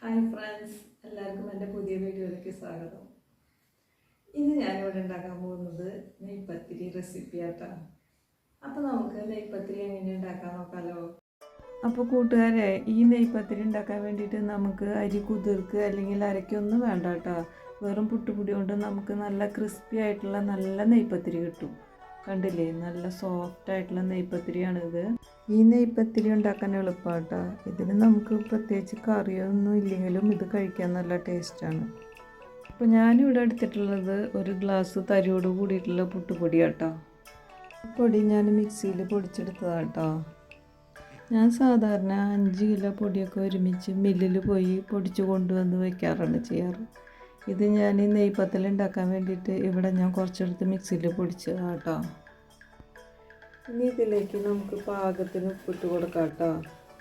Hi friends, എല്ലാവർക്കും എൻ്റെ പുതിയ വീഡിയോയിലേക്ക് സ്വാഗതം. ഇന്ന് ഞാനിവിടെ ഉണ്ടാക്കാൻ പോകുന്നത് നെയ്പത്തിരി റെസിപ്പി ആയിട്ടാണ്. അപ്പോൾ നമുക്ക് നെയ്പത്തിരി എങ്ങനെ ഉണ്ടാക്കാൻ നോക്കാമല്ലോ. അപ്പോൾ കൂട്ടുകാരെ, ഈ നെയ്പത്തിരി ഉണ്ടാക്കാൻ വേണ്ടിയിട്ട് നമുക്ക് അരി കുതിർക്ക് അല്ലെങ്കിൽ അരയ്ക്കൊന്നും വേണ്ട കേട്ടോ. വെറും പുട്ടുപൊടി കൊണ്ട് നമുക്ക് നല്ല ക്രിസ്പി ആയിട്ടുള്ള നല്ല നെയ്പത്തിരി കിട്ടും. കണ്ടില്ലേ, നല്ല സോഫ്റ്റ് ആയിട്ടുള്ള നെയ്പത്തിരിയാണിത്. ഈ നെയ്പത്തിരി ഉണ്ടാക്കാൻ എളുപ്പമാട്ടോ. ഇതിന് നമുക്ക് പ്രത്യേകിച്ച് കറിയൊന്നും ഇല്ലെങ്കിലും ഇത് കഴിക്കാൻ നല്ല ടേസ്റ്റാണ്. അപ്പോൾ ഞാനിവിടെ എടുത്തിട്ടുള്ളത് ഒരു ഗ്ലാസ് തരിയോട് കൂടിയിട്ടുള്ള പുട്ടുപൊടി കേട്ടോ. പൊടി ഞാൻ മിക്സിയിൽ പൊടിച്ചെടുത്തതാട്ടോ. ഞാൻ സാധാരണ 5 കിലോ പൊടിയൊക്കെ ഒരുമിച്ച് മില്ലിൽ പോയി പൊടിച്ച് കൊണ്ടുവന്ന് വയ്ക്കാറാണ് ചെയ്യാറ്. ഇത് ഞാൻ നെയ്പത്തൽ ഉണ്ടാക്കാൻ വേണ്ടിയിട്ട് ഇവിടെ ഞാൻ കുറച്ചെടുത്ത് മിക്സിയിൽ പൊടിച്ചതാണ് കേട്ടോ. ഇനി ഇതിലേക്ക് നമുക്ക് പാകത്തിന് ഉപ്പിട്ട് കൊടുക്കാം കേട്ടോ.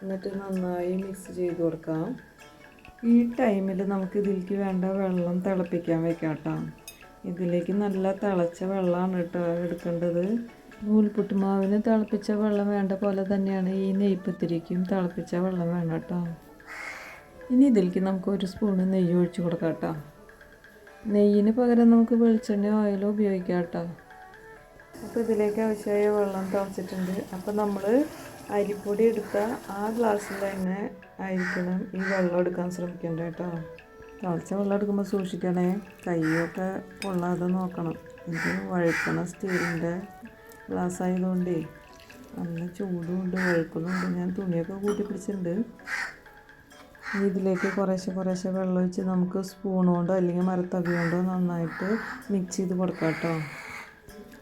എന്നിട്ട് നന്നായി മിക്സ് ചെയ്ത് കൊടുക്കാം. ഈ ടൈമിൽ നമുക്ക് ഇതിലേക്ക് വേണ്ട വെള്ളം തിളപ്പിക്കാൻ വെക്കാം കേട്ടോ. ഇതിലേക്ക് നല്ല തിളച്ച വെള്ളമാണ് കേട്ടോ എടുക്കേണ്ടത്. നൂൽപുട്ട് മാവിന് തിളപ്പിച്ച വെള്ളം വേണ്ട പോലെ തന്നെയാണ് ഈ നെയ്പത്തിരിക്കും തിളപ്പിച്ച വെള്ളം വേണം കേട്ടോ. ഇനി ഇതിലേക്ക് നമുക്ക് 1 സ്പൂണ് നെയ്യ് ഒഴിച്ച് കൊടുക്കാം കേട്ടോ. നെയ്യിന് പകരം നമുക്ക് വെളിച്ചെണ്ണ ഓയിലോ ഉപയോഗിക്കാം കേട്ടോ. അപ്പോൾ ഇതിലേക്ക് ആവശ്യമായ വെള്ളം തിളച്ചിട്ടുണ്ട്. അപ്പോൾ നമ്മൾ അരിപ്പൊടി എടുത്ത ആ ഗ്ലാസ്സിൽ തന്നെ ആയിരിക്കണം ഈ വെള്ളം എടുക്കാൻ ശ്രമിക്കേണ്ടത് കേട്ടോ. തിളച്ച വെള്ളം എടുക്കുമ്പോൾ സൂക്ഷിക്കണേ, കൈയൊക്കെ പൊള്ളാതെ നോക്കണം. ഇത് വഴുക്കണ സ്റ്റീലിൻ്റെ ഗ്ലാസ് ആയതുകൊണ്ടേ നല്ല ചൂടുമുണ്ട്, വഴുക്കുന്നുണ്ട്. ഞാൻ തുണിയൊക്കെ കൂട്ടി പിടിച്ചിട്ടുണ്ട്. ഇതിലേക്ക് കുറേശ്ശെ വെള്ളം ഒഴിച്ച് നമുക്ക് സ്പൂൺ കൊണ്ടോ അല്ലെങ്കിൽ മരത്തവി കൊണ്ടോ നന്നായിട്ട് മിക്സ് ചെയ്ത് കൊടുക്കാം കേട്ടോ.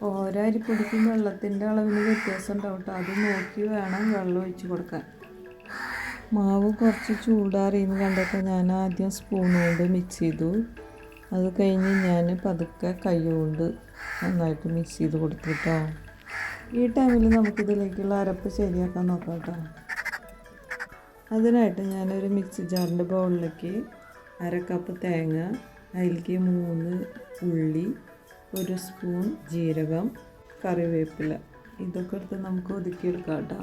ഓരോ അരിപ്പൊടിക്കും വെള്ളത്തിൻ്റെ അളവിന് വ്യത്യാസം ഉണ്ടാവും കേട്ടോ. അത് നോക്കി വേണം വെള്ളം ഒഴിച്ച് കൊടുക്കാൻ. മാവ് കുറച്ച് ചൂടാറിയെന്ന് കണ്ടപ്പോൾ ഞാൻ ആദ്യം സ്പൂൺ കൊണ്ട് മിക്സ് ചെയ്തു. അത് കഴിഞ്ഞ് ഞാൻ പതുക്കെ കൈ കൊണ്ട് നന്നായിട്ട് മിക്സ് ചെയ്ത് കൊടുത്തു കേട്ടോ. ഈ ടൈമിൽ നമുക്കിതിലേക്കുള്ള അരപ്പ് ശരിയാക്കാൻ നോക്കാം കേട്ടോ. അതിനായിട്ട് ഞാനൊരു മിക്സി ജാറിൻ്റെ ബൗളിലേക്ക് 1/2 കപ്പ് തേങ്ങ, അതിലേക്ക് 3 ഉള്ളി, 1 സ്പൂൺ ജീരകം, കറിവേപ്പില, ഇതൊക്കെ എടുത്ത് നമുക്ക് ഒതുക്കിയെടുക്കാം കേട്ടോ.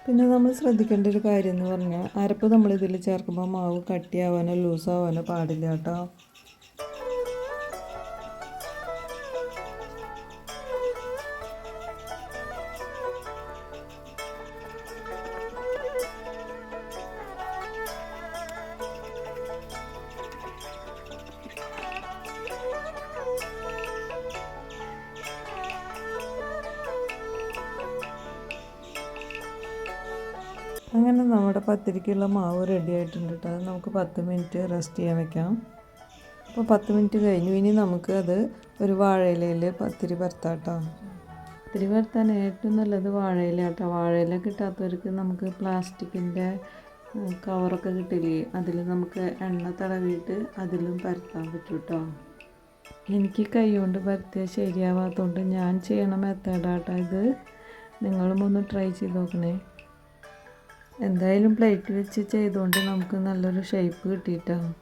പിന്നെ നമ്മൾ ശ്രദ്ധിക്കേണ്ട ഒരു കാര്യം എന്ന് പറഞ്ഞാൽ അരപ്പ് നമ്മളിതിൽ ചേർക്കുമ്പോൾ മാവ് കട്ടിയാവാനോ ലൂസാവാനോ പാടില്ല കേട്ടോ. അങ്ങനെ നമ്മുടെ പത്തിരിക്കുള്ള മാവ് റെഡി ആയിട്ടുണ്ട് കേട്ടോ. അത് നമുക്ക് 10 മിനിറ്റ് റെസ്റ്റ് ചെയ്യാൻ വെക്കാം. അപ്പോൾ 10 മിനിറ്റ് കഴിഞ്ഞു. ഇനി നമുക്ക് അത് ഒരു വാഴയിലയിൽ പത്തിരി പരത്താം കേട്ടോ. പത്തിരി പരത്താൻ ഏറ്റവും നല്ലത് വാഴയില കേട്ടോ. വാഴയില കിട്ടാത്തവർക്ക് നമുക്ക് പ്ലാസ്റ്റിക്കിൻ്റെ കവറൊക്കെ കിട്ടില്ലേ, അതിൽ നമുക്ക് എണ്ണ തടവിയിട്ട് അതിലും പരത്താൻ പറ്റും കേട്ടോ. എനിക്ക് കൈ കൊണ്ട് പരത്തിയാൽ ശരിയാവാത്തതുകൊണ്ട് ഞാൻ ചെയ്യണ മെത്തേഡാട്ടോ ഇത്. നിങ്ങളും ഒന്ന് ട്രൈ ചെയ്ത് നോക്കണേ. എന്തായാലും പ്ലേറ്റ് വെച്ച് ചെയ്തുകൊണ്ട് നമുക്ക് നല്ലൊരു ഷേപ്പ് കിട്ടിയിട്ടാണ്.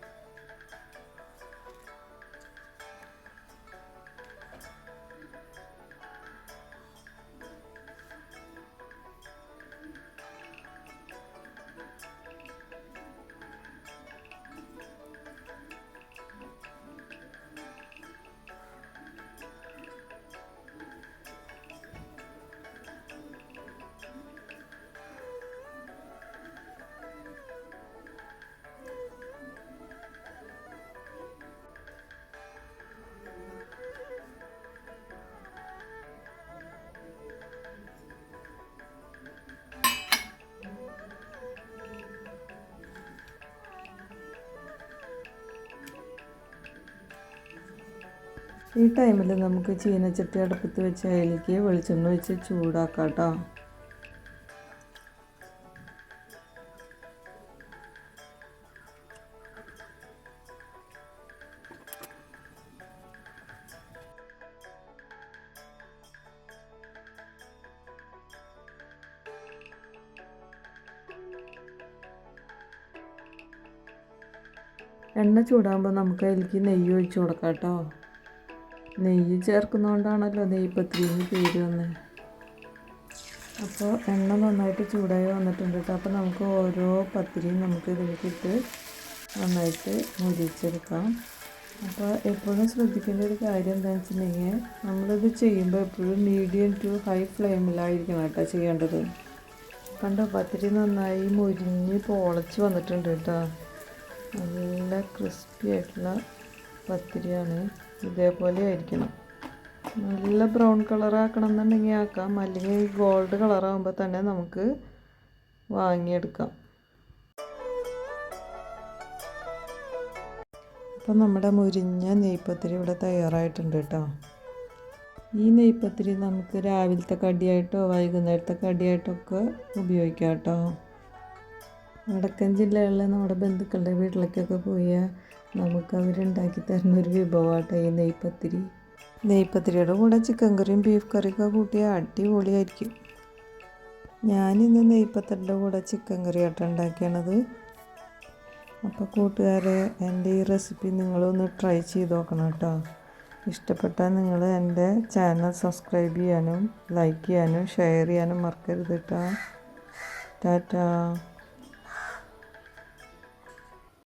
ഈ ടൈമിൽ നമുക്ക് ചീനച്ചട്ടി അടുപ്പത്ത് വെച്ച് അതിലേക്ക് വെളിച്ചെണ്ണ ഒഴിച്ച് ചൂടാക്കാം കേട്ടോ. എണ്ണ ചൂടാകുമ്പോൾ നമുക്ക് അതിലേക്ക് നെയ്യ് ഒഴിച്ച് കൊടുക്കാം കേട്ടോ. നെയ്യ് ചേർക്കുന്നതുകൊണ്ടാണല്ലോ നെയ്പത്തിരിന്ന് പേര് വന്നത്. അപ്പോൾ എണ്ണ നന്നായിട്ട് ചൂടായി വന്നിട്ടുണ്ട് കേട്ടോ. അപ്പോൾ നമുക്ക് ഓരോ പത്തിരിയും നമുക്ക് ഇതിലേക്കിട്ട് നന്നായിട്ട് മുരിച്ചെടുക്കാം. അപ്പോൾ എപ്പോഴും ശ്രദ്ധിക്കേണ്ട ഒരു കാര്യം എന്താണെന്ന് വെച്ചിട്ടുണ്ടെങ്കിൽ നമ്മളിത് ചെയ്യുമ്പോൾ എപ്പോഴും മീഡിയം ടു ഹൈ ഫ്ലെയിമിലായിരിക്കണം കേട്ടോ ചെയ്യേണ്ടത്. കണ്ടോ, പത്തിരി നന്നായി മുരിഞ്ഞ് പൊളച്ച് വന്നിട്ടുണ്ട് കേട്ടോ. നല്ല ക്രിസ്പി ആയിട്ടുള്ള പത്തിരിയാണ്. ഇതേപോലെ ആയിരിക്കണം. നല്ല ബ്രൗൺ കളറാക്കണം എന്നുണ്ടെങ്കിൽ ആക്കാം, അല്ലെങ്കിൽ ഗോൾഡ് കളറാകുമ്പോൾ തന്നെ നമുക്ക് വാങ്ങിയെടുക്കാം. അപ്പം നമ്മുടെ മുരിഞ്ഞ നെയ്പത്തിരി ഇവിടെ തയ്യാറായിട്ടുണ്ട് കേട്ടോ. ഈ നെയ്പത്തിരി നമുക്ക് രാവിലത്തെ കടിയായിട്ടോ വൈകുന്നേരത്തെ കടിയായിട്ടൊക്കെ ഉപയോഗിക്കാം കേട്ടോ. വടക്കൻ ജില്ലകളിലെ നമ്മുടെ ബന്ധുക്കളുടെ വീട്ടിലേക്കൊക്കെ പോയാൽ നമുക്ക് അവരുണ്ടാക്കി തരുന്ന ഒരു വിഭവമാട്ടോ ഈ നെയ്പത്തിരി. നെയ്പത്തിരിയുടെ കൂടെ ചിക്കൻ കറിയും ബീഫ് കറിയൊക്കെ കൂട്ടിയാൽ അടിപൊളിയായിരിക്കും. ഞാനിന്ന് നെയ്പത്തിരിയുടെ കൂടെ ചിക്കൻ കറിയാട്ടോ ഉണ്ടാക്കിയത്. അപ്പോൾ കൂട്ടുകാരെ, എൻ്റെ ഈ റെസിപ്പി നിങ്ങളൊന്ന് ട്രൈ ചെയ്ത് നോക്കണം കേട്ടോ. ഇഷ്ടപ്പെട്ടാൽ നിങ്ങൾ എൻ്റെ ചാനൽ സബ്സ്ക്രൈബ് ചെയ്യാനും ലൈക്ക് ചെയ്യാനും ഷെയർ ചെയ്യാനും മറക്കരുത് കേട്ടോ. ടാറ്റാ.